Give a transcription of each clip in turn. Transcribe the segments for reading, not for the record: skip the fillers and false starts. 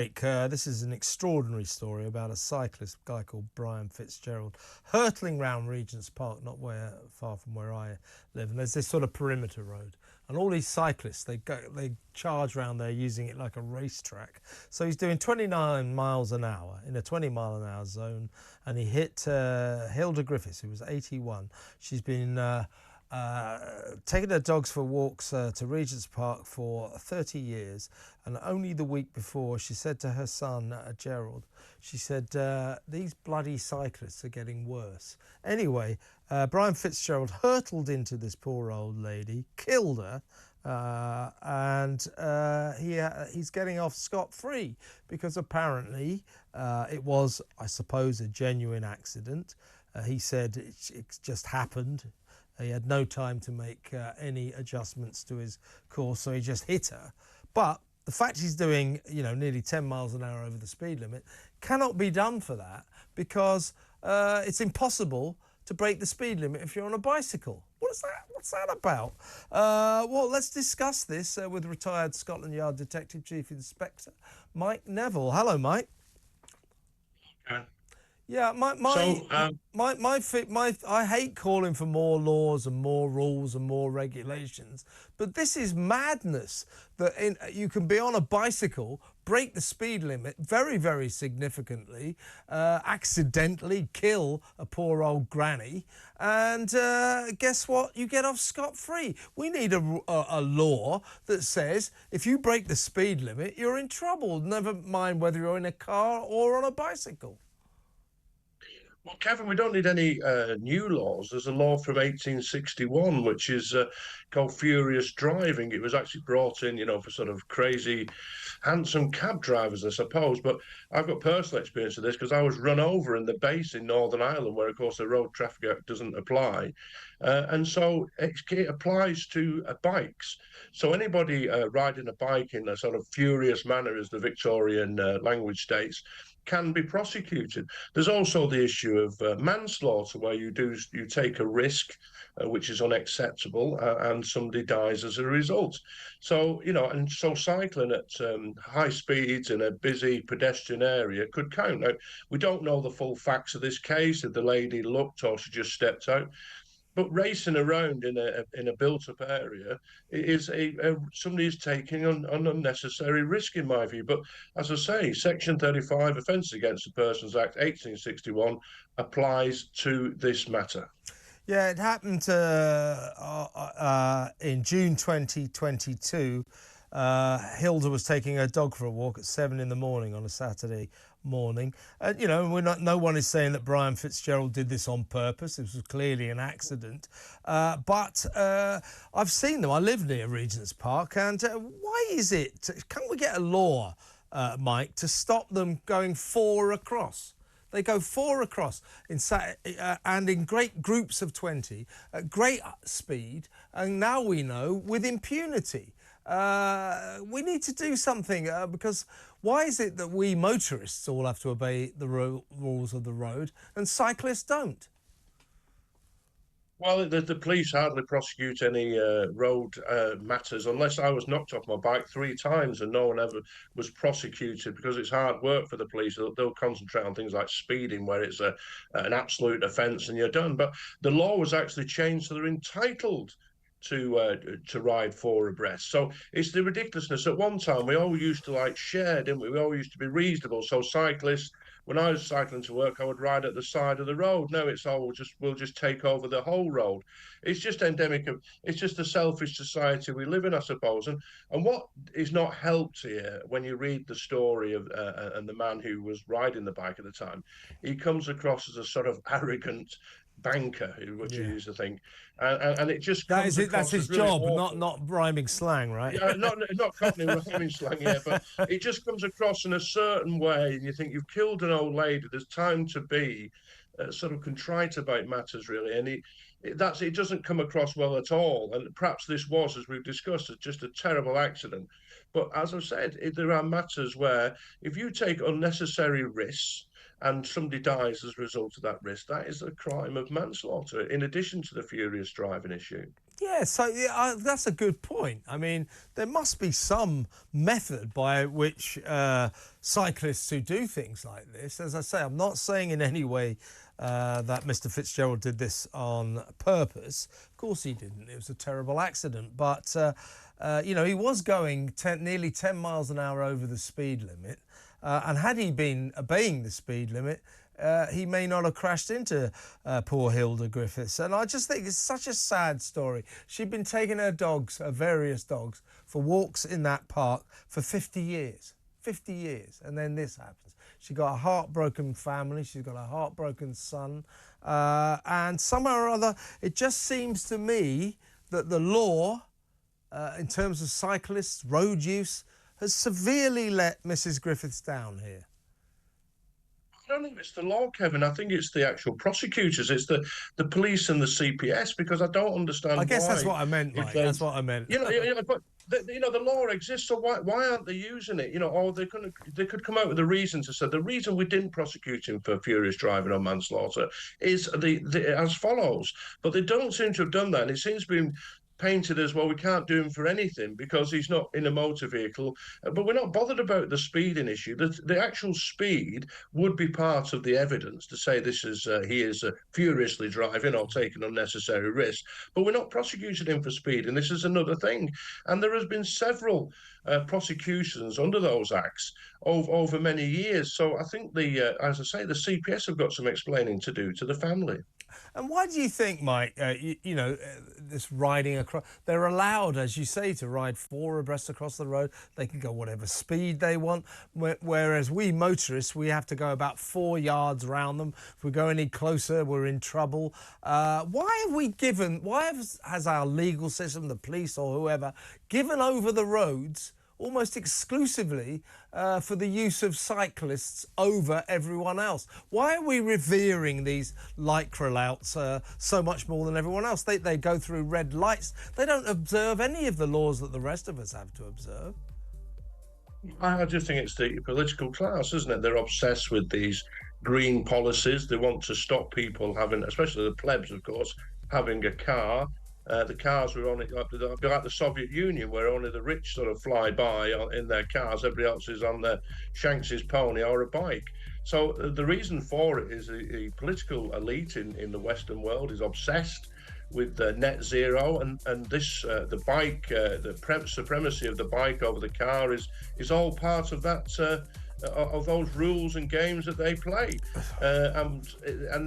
This is an extraordinary story about a cyclist, a guy called Brian Fitzgerald, hurtling round Regent's Park, not far from where I live. And there's this sort of perimeter road. And all these cyclists, they charge around there using it like a racetrack. So he's doing 29 miles an hour in a 20-mile-an-hour zone. And he hit Hilda Griffiths, who was 81. She's been taking her dogs for walks to Regent's Park for 30 years, and only the week before she said to her son Gerald, she said, these bloody cyclists are getting worse. Anyway, Brian Fitzgerald hurtled into this poor old lady, killed her, and he's getting off scot-free because apparently it was, I suppose, a genuine accident. He said it just happened. He had no time to make any adjustments to his course, so he just hit her. But the fact he's doing, nearly 10 miles an hour over the speed limit cannot be done for that, because it's impossible to break the speed limit if you're on a bicycle. What's that about? Well, let's discuss this with retired Scotland Yard Detective Chief Inspector Mike Neville. Hello, Mike. Yeah, I hate calling for more laws and more rules and more regulations, but this is madness that you can be on a bicycle, break the speed limit very, very significantly, accidentally kill a poor old granny, and guess what? You get off scot-free. We need a law that says if you break the speed limit, you're in trouble, never mind whether you're in a car or on a bicycle. Well, Kevin, we don't need any new laws. There's a law from 1861, which is called furious driving. It was actually brought in, for sort of crazy, handsome cab drivers, I suppose. But I've got personal experience of this because I was run over in the base in Northern Ireland, where, of course, the Road Traffic Act doesn't apply. And so it applies to bikes. So anybody riding a bike in a sort of furious manner, as the Victorian language states, can be prosecuted. There's also the issue of manslaughter, where you take a risk which is unacceptable, and somebody dies as a result. So and so cycling at high speeds in a busy pedestrian area could count. Now, we don't know the full facts of this case, if the lady looked or she just stepped out. But racing around in a built-up area is somebody is taking an unnecessary risk, in my view. But as I say, Section 35, Offences Against the Persons Act 1861, applies to this matter. Yeah, it happened in June 2022. Hilda was taking her dog for a walk at 7 in the morning on a Saturday morning. No one is saying that Brian Fitzgerald did this on purpose. This was clearly an accident. But I've seen them. I live near Regent's Park. And why is it? Can't we get a law, Mike, to stop them going 4 across? They go 4 across and in great groups of 20 at great speed. And now we know with impunity. We need to do something because why is it that we motorists all have to obey the rules of the road and cyclists don't? Well, the police hardly prosecute any road matters unless I was knocked off my bike 3 times and no one ever was prosecuted, because it's hard work for the police. They'll concentrate on things like speeding, where it's an absolute offence and you're done. But the law was actually changed so they're entitled to ride 4 abreast. So it's the ridiculousness. At one time, we all used to share, didn't we? We all used to be reasonable. So cyclists, when I was cycling to work, I would ride at the side of the road. Now it's all we'll just take over the whole road. It's just endemic of, it's just a selfish society we live in, I suppose. And what is not helped here, when you read the story of and the man who was riding the bike at the time, he comes across as a sort of arrogant banker, which you used to think, and it just that's his really job, awful. not rhyming slang, right? Yeah, not Cockney rhyming slang, yeah, but it just comes across in a certain way, and you think you've killed an old lady. There's time to be sort of contrite about matters, really, and it doesn't come across well at all. And perhaps this was, as we've discussed, just a terrible accident. But as I've said, there are matters where if you take unnecessary risks and somebody dies as a result of that risk, that is a crime of manslaughter, in addition to the furious driving issue. Yeah, so that's a good point. I mean, there must be some method by which cyclists who do things like this, as I say, I'm not saying in any way that Mr Fitzgerald did this on purpose. Of course he didn't. It was a terrible accident. But, you know, he was going nearly 10 miles an hour over the speed limit. And had he been obeying the speed limit, he may not have crashed into poor Hilda Griffiths. And I just think it's such a sad story. She'd been taking her dogs, her various dogs, for walks in that park for 50 years. 50 years. And then this happens. She got a heartbroken family. She's got a heartbroken son. And somehow or other, it just seems to me that the law, in terms of cyclists, road use, has severely let Mrs Griffiths down here. I don't think it's the law, Kevin. I think it's the actual prosecutors. It's the police and the CPS, because I don't understand. I guess why, that's what I meant, Mike. That's what I meant. But the law exists. So why aren't they using it? Or they could come out with a reason to say the reason we didn't prosecute him for furious driving or manslaughter is as follows. But they don't seem to have done that, and it seems to be painted as, well, we can't do him for anything because he's not in a motor vehicle. But we're not bothered about the speeding issue. The actual speed would be part of the evidence to say this is he is furiously driving or taking unnecessary risks. But we're not prosecuting him for speeding. This is another thing. And there has been several prosecutions under those acts over many years. So I think as I say, the CPS have got some explaining to do to the family. And why do you think, Mike, this riding across, they're allowed, as you say, to ride 4 abreast across the road. They can go whatever speed they want, whereas we motorists, we have to go about 4 yards around them. If we go any closer, we're in trouble. Why has our legal system, the police or whoever, given over the roads almost exclusively for the use of cyclists over everyone else? Why are we revering these lycra louts so much more than everyone else? They go through red lights. They don't observe any of the laws that the rest of us have to observe. I just think it's the political class, isn't it? They're obsessed with these green policies. They want to stop people having, especially the plebs, of course, having a car. The cars were only like the Soviet Union, where only the rich sort of fly by in their cars. Everybody else is on their Shanks's pony or a bike. So the reason for it is the political elite in the Western world is obsessed with net zero, and this the bike, the supremacy of the bike over the car is all part of that. Of those rules and games that they play, and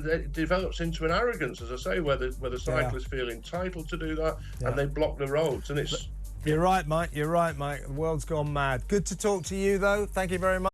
it develops into an arrogance, as I say, where the cyclists feel entitled to do that, and they block the roads. And it's You're right, Mike. You're right, Mike. The world's gone mad. Good to talk to you, though. Thank you very much.